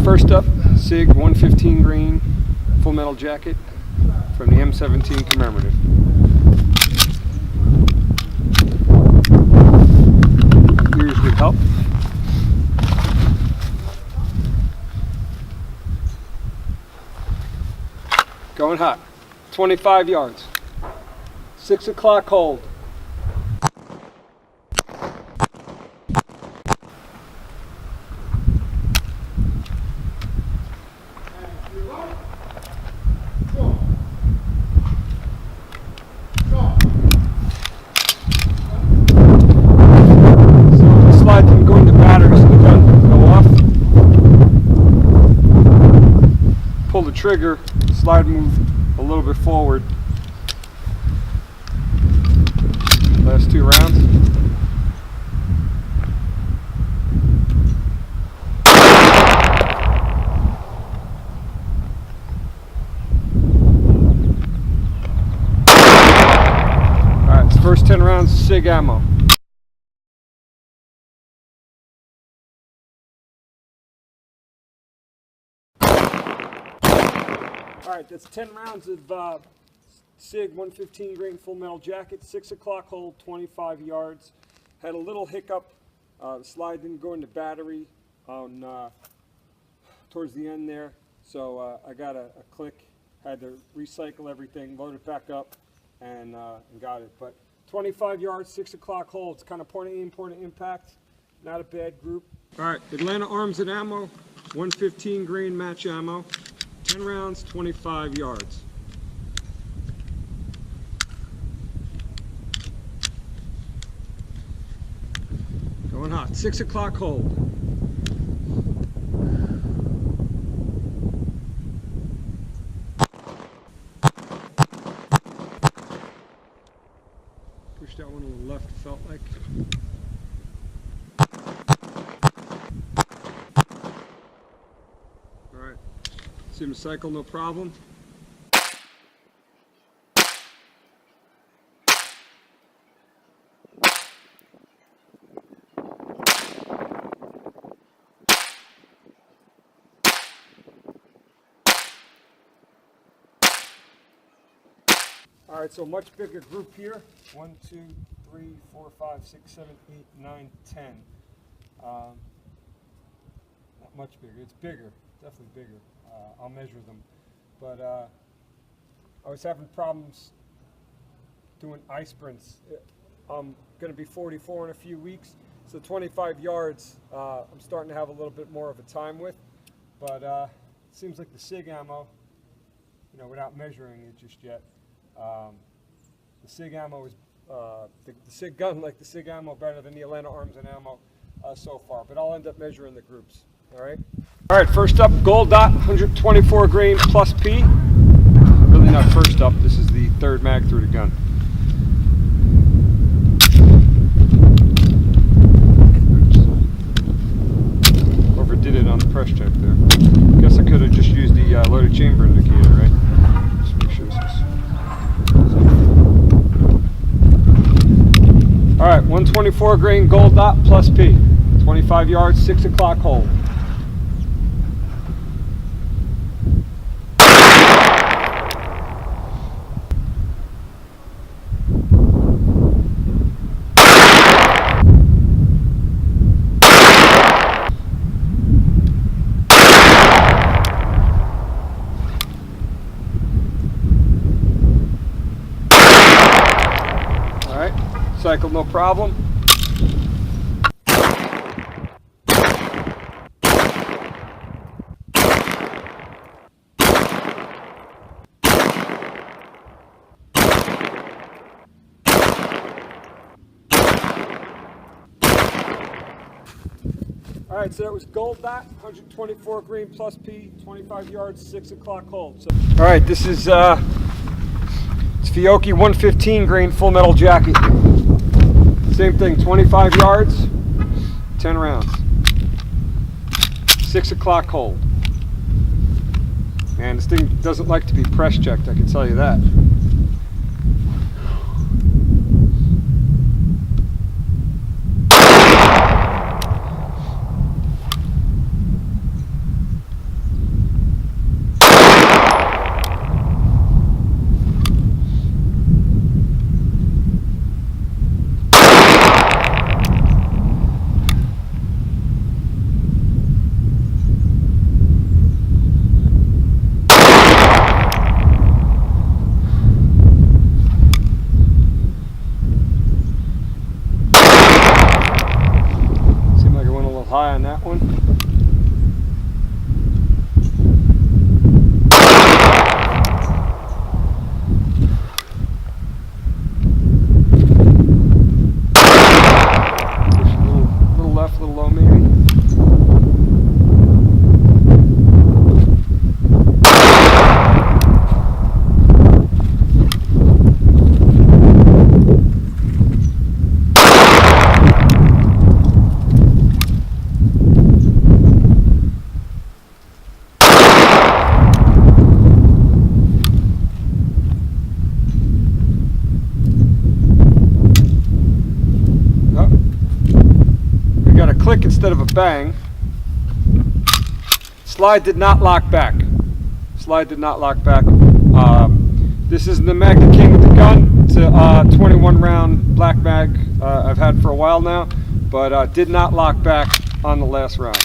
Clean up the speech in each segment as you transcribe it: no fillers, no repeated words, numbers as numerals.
First up, SIG 115 grain full metal jacket from the M17 Commemorative. Ears would help. Going hot. 25 yards. 6 o'clock hold. Pull the trigger, slide move a little bit forward. Last 2 rounds. Alright, it's first 10 rounds of SIG ammo. Alright, that's 10 rounds of SIG 115 grain full metal jacket, 6 o'clock hold, 25 yards. Had a little hiccup. The slide didn't go into battery on towards the end there, so I got a click. Had to recycle everything, load it back up, and got it. But 25 yards, 6 o'clock hold. It's kind of point of aim, point of impact. Not a bad group. Alright, Atlanta Arms and Ammo, 115 grain match ammo. 10 rounds, 25 yards. Going hot. 6 o'clock hold. Push that one to the left, it felt like. Alright. Seam cycle, no problem. All right, so much bigger group here. 1, 2, 3, 4, 5, 6, 7, 8, 9, 10. Not much bigger. It's bigger, definitely bigger. I'll measure them, but I was having problems doing ice sprints. I'm going to be 44 in a few weeks, so 25 yards I'm starting to have a little bit more of a time with, but it seems like the SIG ammo, you know, without measuring it just yet, the SIG ammo is the SIG gun, like the SIG ammo, better than the Atlanta Arms and Ammo so far, but I'll end up measuring the groups. All right, first up, Gold Dot 124 grain plus P. Really not first up, this is the third mag through the gun. Oops. Overdid it on the press check there. Guess I could have just used the loaded chamber indicator, right? Just make sure this is... All right, 124 grain Gold Dot plus P. 25 yards, 6 o'clock hold. Cycle, no problem. All right, so that was Gold Dot, 124 grain plus P, 25 yards, 6 o'clock hold. So, all right, this is it's Fiocchi 115 grain full metal jacket. Same thing, 25 yards, 10 rounds. 6 o'clock hold. And this thing doesn't like to be press checked, I can tell you that. eye on that one. Push a little left, a little low maybe. Click instead of a bang. Slide did not lock back. Slide did not lock back. This is the mag that came with the gun. It's a 21 round black mag I've had for a while now, but did not lock back on the last round.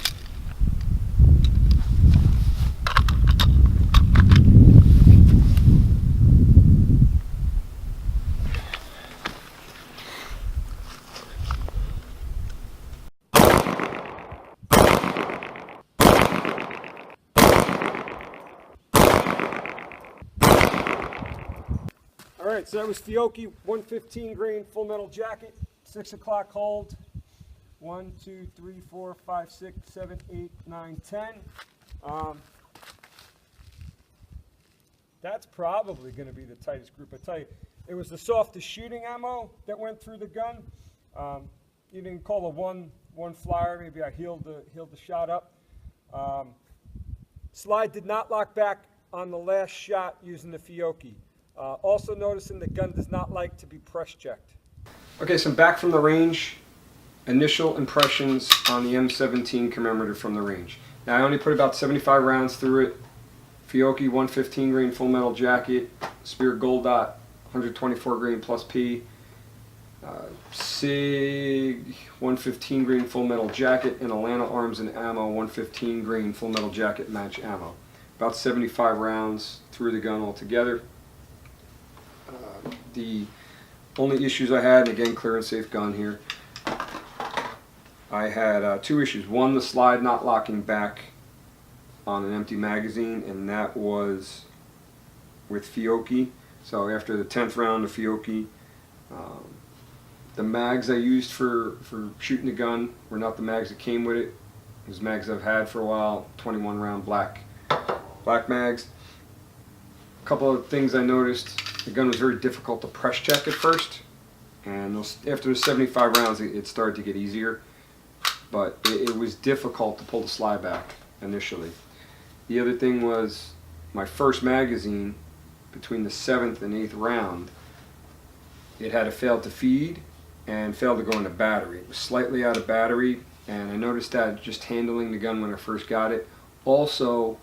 All right, so that was Fiocchi 115 grain full metal jacket, 6 o'clock hold. 1, 2, 3, 4, 5, 6, 7, 8, 9, 10. That's probably going to be the tightest group. I tell you, it was the softest shooting ammo that went through the gun. You didn't call a one flyer. Maybe I healed the shot up. Slide did not lock back on the last shot using the Fiocchi. Also noticing the gun does not like to be press checked. Okay, so I'm back from the range. Initial impressions on the M17 Commemorative from the range. Now I only put about 75 rounds through it. Fiocchi 115 grain full metal jacket, Spear Gold Dot 124 grain plus P, SIG 115 grain full metal jacket, and Atlanta Arms and Ammo 115 grain full metal jacket match ammo. About 75 rounds through the gun altogether. The only issues I had, and again clear and safe gun here, I had two issues. One, the slide not locking back on an empty magazine, and that was with Fiocchi. So after the 10th round of Fiocchi, the mags I used for shooting the gun were not the mags that came with it. It was mags I've had for a while, 21 round black mags. A couple of things I noticed. The gun was very difficult to press check at first, and after the 75 rounds it started to get easier, but it was difficult to pull the slide back initially. The other thing was my first magazine, between the 7th and 8th round, it had failed to feed and failed to go into battery. It was slightly out of battery, and I noticed that just handling the gun when I first got it. Also,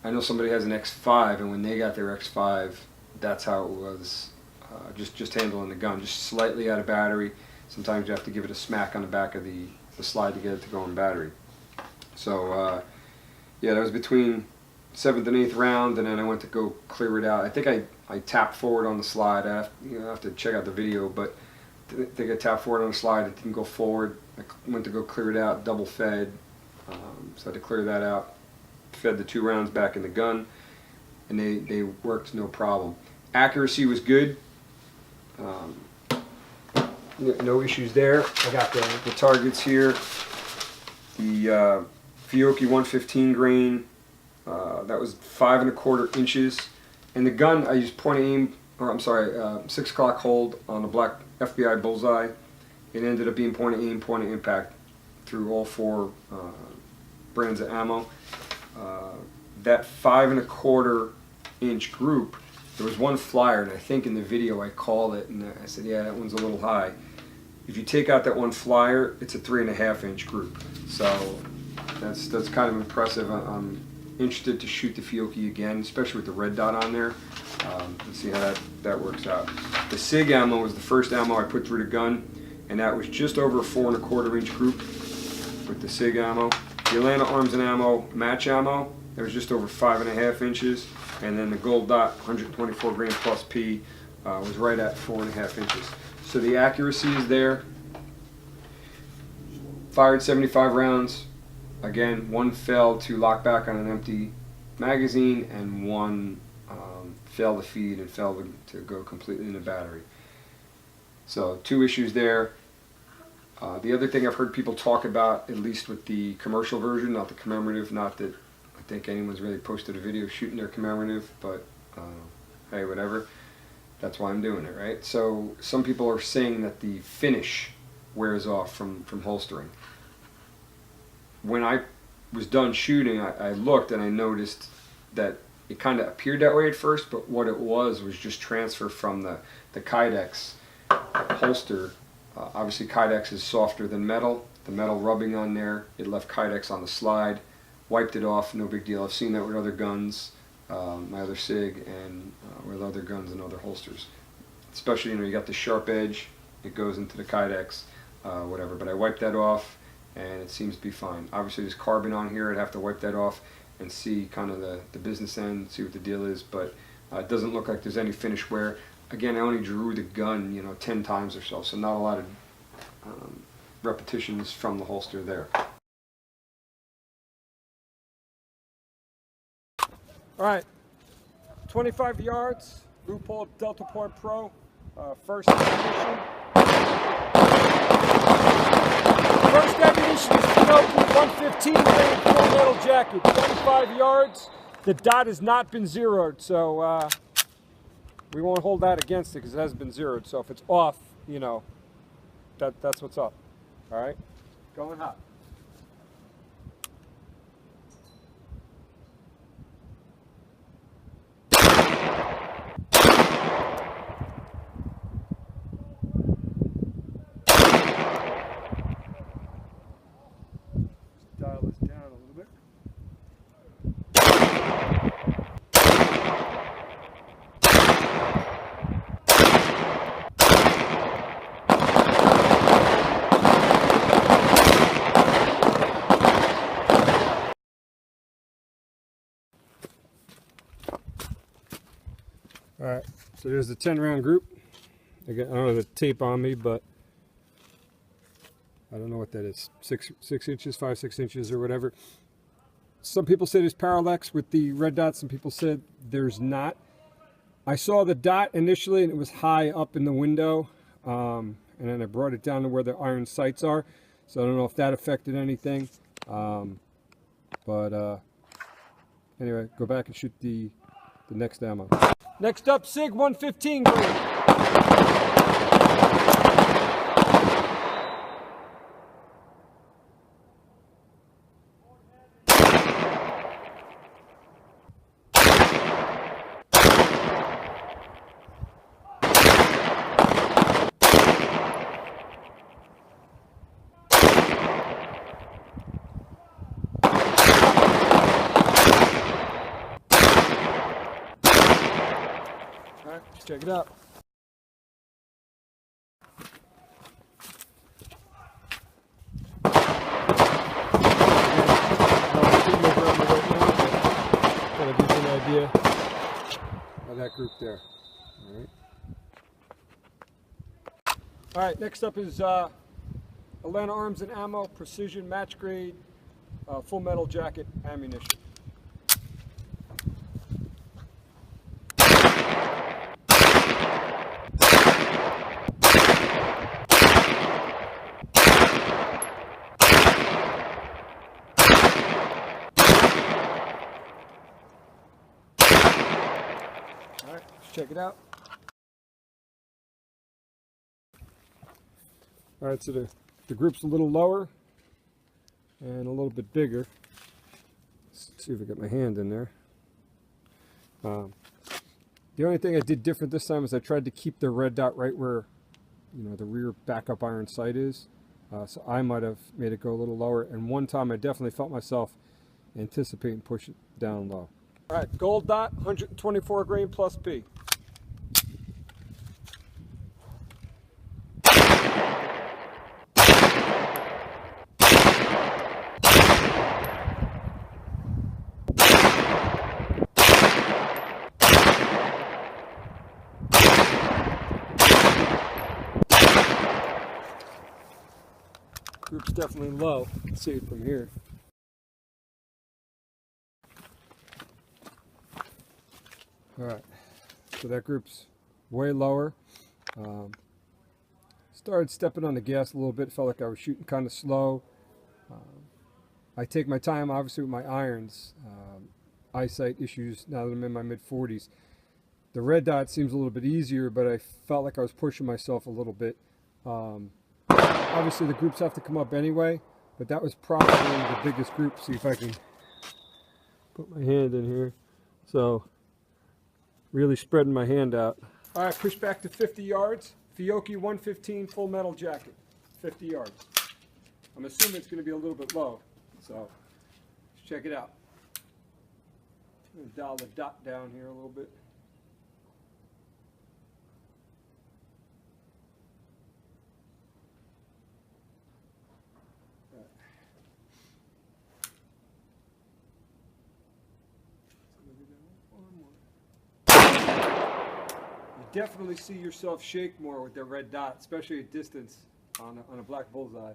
I know somebody has an X5, and when they got their X5, that's how it was, just handling the gun, just slightly out of battery. Sometimes you have to give it a smack on the back of the slide to get it to go in battery. So yeah, that was between 7th and 8th round, and then I went to go clear it out. I think I tapped forward on the slide. I have to check out the video, but I think I tapped forward on the slide. It didn't go forward. I went to go clear it out, double fed, so I had to clear that out. Fed the 2 rounds back in the gun, and they worked no problem. Accuracy was good. No issues there. I got the targets here. The Fiocchi 115 grain, that was 5 1/4 inches. And the gun, I used point aim, or I'm sorry, 6 o'clock hold on the black FBI bullseye. It ended up being point aim, point of impact through all 4 brands of ammo. That 5 1/4 inch group, there was one flyer, and I think in the video I called it, and I said, yeah, that one's a little high. If you take out that one flyer, it's a 3 1/2 inch group. So that's kind of impressive. I'm interested to shoot the Fiocchi again, especially with the red dot on there. Let's see how that works out. The SIG ammo was the first ammo I put through the gun, and that was just over a 4 1/4 inch group with the SIG ammo. The Atlanta Arms and Ammo match ammo, that was just over 5 1/2 inches, and then the Gold Dot 124 grain plus P was right at 4 1/2 inches. So the accuracy is there. Fired 75 rounds Again, one failed to lock back on an empty magazine, and one failed to feed and failed to go completely in the battery. So 2 issues there. The other thing I've heard people talk about, at least with the commercial version, not the commemorative, not that I think anyone's really posted a video shooting their commemorative, but hey, whatever. That's why I'm doing it, right? So some people are saying that the finish wears off from holstering. When I was done shooting, I looked and I noticed that it kind of appeared that way at first, but what it was just transfer from the Kydex holster. Obviously Kydex is softer than metal. The metal rubbing on there, it left Kydex on the slide, wiped it off, no big deal. I've seen that with other guns, my other SIG, and with other guns and other holsters. Especially, you got the sharp edge, it goes into the Kydex, whatever. But I wiped that off, and it seems to be fine. Obviously there's carbon on here, I'd have to wipe that off and see kind of the business end, see what the deal is, but it doesn't look like there's any finish wear. Again, I only drew the gun, 10 times or so not a lot of repetitions from the holster there. All right, 25 yards, Leupold Delta Point Pro, first ammunition. First ammunition is Pinocchio 115 grain full metal jacket, 25 yards. The dot has not been zeroed, so we won't hold that against it because it hasn't been zeroed. So if it's off, that's what's up. All right, going hot. Dial this down a little bit. All right, so there's the 10-round group. Again, I don't have the tape on me, but I don't know what that is. 6 inches, 5, 6 inches, or whatever. Some people say there's parallax with the red dot. Some people said there's not. I saw the dot initially, and it was high up in the window, and then I brought it down to where the iron sights are. So I don't know if that affected anything. Anyway, go back and shoot the next ammo. Next up, SIG 115 green. All right, let's check it out. Got a decent idea of that group there. All right, next up is Atlanta Arms and Ammo Precision Match Grade Full Metal Jacket Ammunition. All right, let's check it out. All right, so the group's a little lower and a little bit bigger. Let's see if I get my hand in there. The only thing I did different this time is I tried to keep the red dot right where, the rear backup iron sight is. So I might have made it go a little lower. And one time I definitely felt myself anticipate and push it down low. All right, gold dot, 124 grain plus P. Group's definitely low. You can see it from here. Alright, so that group's way lower. Started stepping on the gas a little bit, felt like I was shooting kind of slow. I take my time, obviously, with my irons. Eyesight issues now that I'm in my mid-40s. The red dot seems a little bit easier, but I felt like I was pushing myself a little bit. Obviously, the groups have to come up anyway, but that was probably the biggest group. See if I can put my hand in here. So, really spreading my hand out. All right, push back to 50 yards. Fiocchi 115 full metal jacket, 50 yards. I'm assuming it's going to be a little bit low, so let's check it out. I'm going to dial the dot down here a little bit. You definitely see yourself shake more with the red dot, especially at distance on a black bullseye.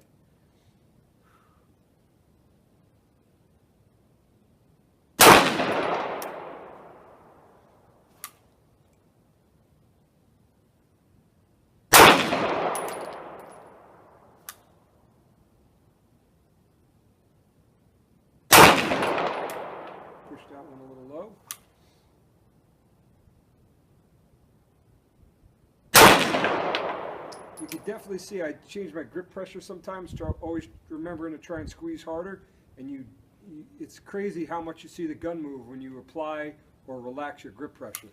Push that one a little low. You can definitely see I change my grip pressure sometimes, always remembering to try and squeeze harder, and it's crazy how much you see the gun move when you apply or relax your grip pressure.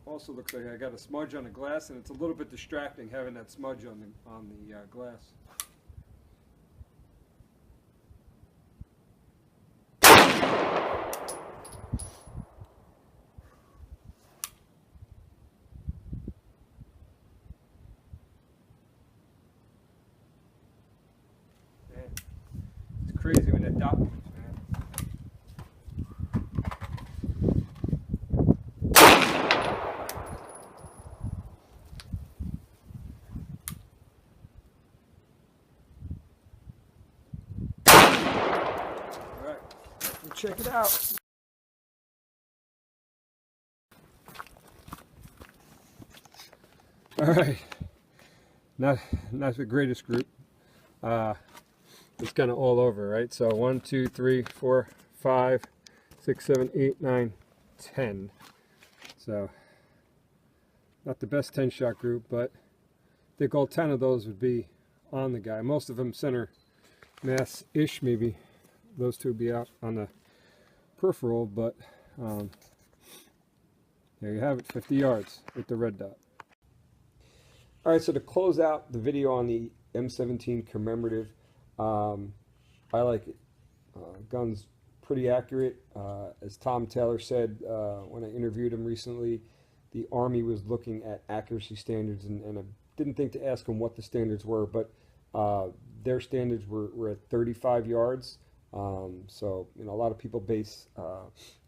Also looks like I got a smudge on the glass, and it's a little bit distracting having that smudge on the glass. Man, it's crazy when that dot moves, man. Check it out. All right, not the greatest group. It's kind of all over, right? So 1, 2, 3, 4, 5, 6, 7, 8, 9, 10. So not the best 10-shot group, but I think all 10 of those would be on the guy. Most of them center mass-ish, maybe. Those two would be out on the peripheral, but there you have it, 50 yards with the red dot. All right, so to close out the video on the M17 Commemorative, I like it. Gun's pretty accurate. As Tom Taylor said when I interviewed him recently, the Army was looking at accuracy standards, and I didn't think to ask him what the standards were, but their standards were at 35 yards. So, you know, a lot of people base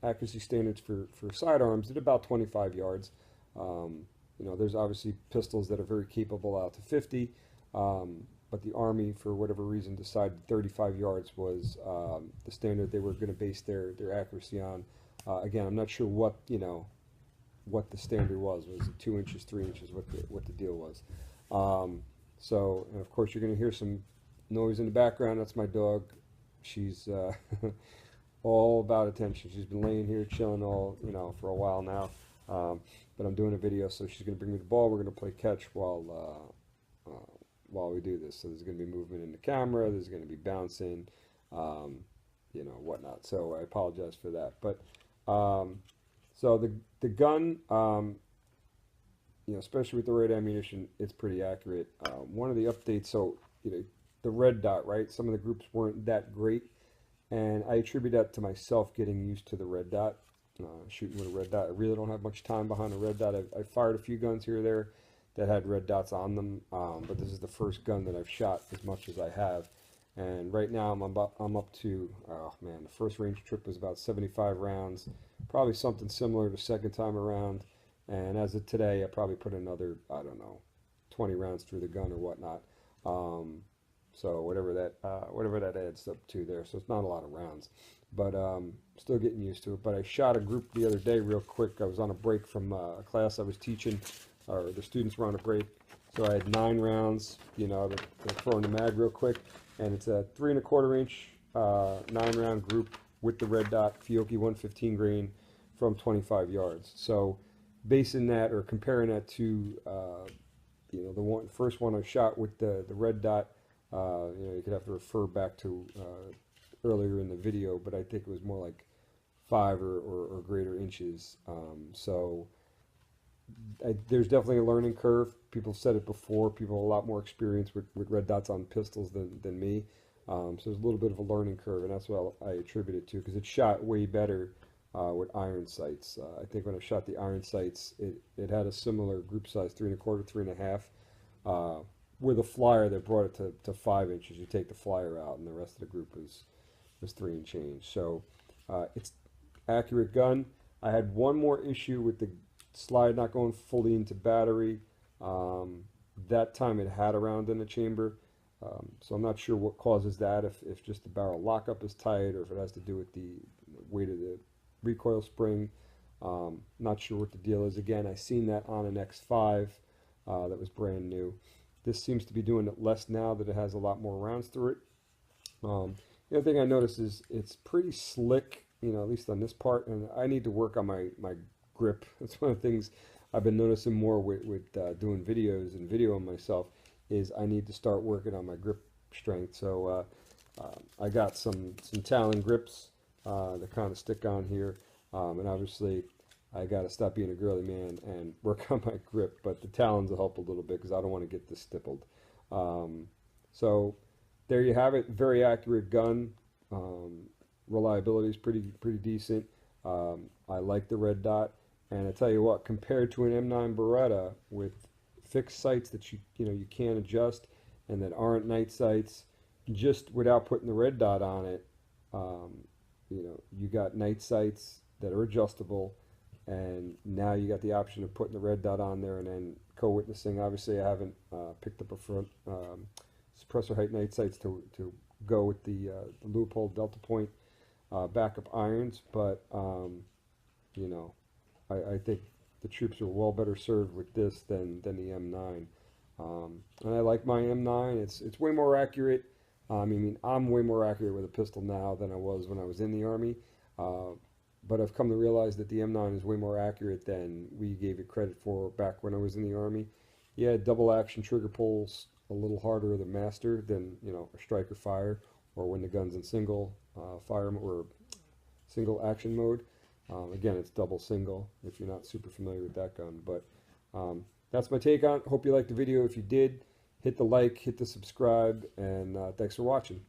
accuracy standards for sidearms at about 25 yards. You know, there's obviously pistols that are very capable out to 50, but the Army, for whatever reason, decided 35 yards was the standard they were going to base their accuracy on. Again, I'm not sure what, you know, what the standard was. Was it 2 inches, 3 inches, what the deal was? So, and of course, you're going to hear some noise in the background. That's my dog. She's all about attention. She's been laying here chilling all, you know, for a while now. But I'm doing a video, so she's going to bring me the ball. We're going to play catch while we do this. So there's going to be movement in the camera. There's going to be bouncing, you know, whatnot. So I apologize for that. But so the gun, you know, especially with the right ammunition, it's pretty accurate. One of the updates, so you know, the red dot, right? Some of the groups weren't that great, and I attribute that to myself getting used to the red dot, shooting with a red dot. I really don't have much time behind a red dot. I fired a few guns here or there that had red dots on them, but this is the first gun that I've shot as much as I have, And right now I'm up to, oh man, the first range trip was about 75 rounds, probably something similar to second time around. And as of today, I probably put another, I don't know, 20 rounds through the gun or whatnot. So whatever that adds up to there. So it's not a lot of rounds, but still getting used to it. But I shot a group the other day real quick. I was on a break from a class I was teaching, or the students were on a break. So I had 9 rounds, you know, to throw in the mag real quick. And it's a 3 1/4 inch, 9-round group with the red dot Fiocchi 115 grain from 25 yards. So basing that or comparing that to, you know, the first one I shot with the red dot, you know, you could have to refer back to earlier in the video, but I think it was more like 5 or greater inches. So there's definitely a learning curve. People have said it before. People have a lot more experience with red dots on pistols than me. So there's a little bit of a learning curve, and that's what I attribute it to, because it shot way better with iron sights. I think when I shot the iron sights, it had a similar group size, 3 1/4, 3 1/2. With a flyer that brought it to 5 inches. You take the flyer out, and the rest of the group was 3 and change. So it's accurate gun. I had one more issue with the slide not going fully into battery. That time it had a round in the chamber. So I'm not sure what causes that, if just the barrel lockup is tight, or if it has to do with the weight of the recoil spring. Not sure what the deal is. Again, I seen that on an X5 that was brand new. This seems to be doing it less now that it has a lot more rounds through it. The other thing I noticed is it's pretty slick, you know, at least on this part, and I need to work on my grip. That's one of the things I've been noticing more with doing videos and videoing myself, is I need to start working on my grip strength. So I got some Talon grips that kind of stick on here, and obviously I got to stop being a girly man and work on my grip, but the Talons will help a little bit because I don't want to get this stippled. So there you have it. Very accurate gun. Reliability is pretty decent. I like the red dot, and I tell you what, compared to an M9 Beretta with fixed sights that you can adjust and that aren't night sights, just without putting the red dot on it, you know, you got night sights that are adjustable, and now you got the option of putting the red dot on there and then co-witnessing. Obviously, I haven't picked up a front suppressor height night sights to go with the Leupold Delta Point backup irons, but you know, I think the troops are well better served with this than the M9. And I like my M9. It's way more accurate. I mean, I'm way more accurate with a pistol now than I was when I was in the Army. But I've come to realize that the M9 is way more accurate than we gave it credit for back when I was in the Army. Yeah, double action trigger pulls a little harder to master than, you know, a striker fire, or when the gun's in single fire or single action mode. Again, it's double single if you're not super familiar with that gun. But that's my take on it. Hope you liked the video. If you did, hit the like, hit the subscribe, and thanks for watching.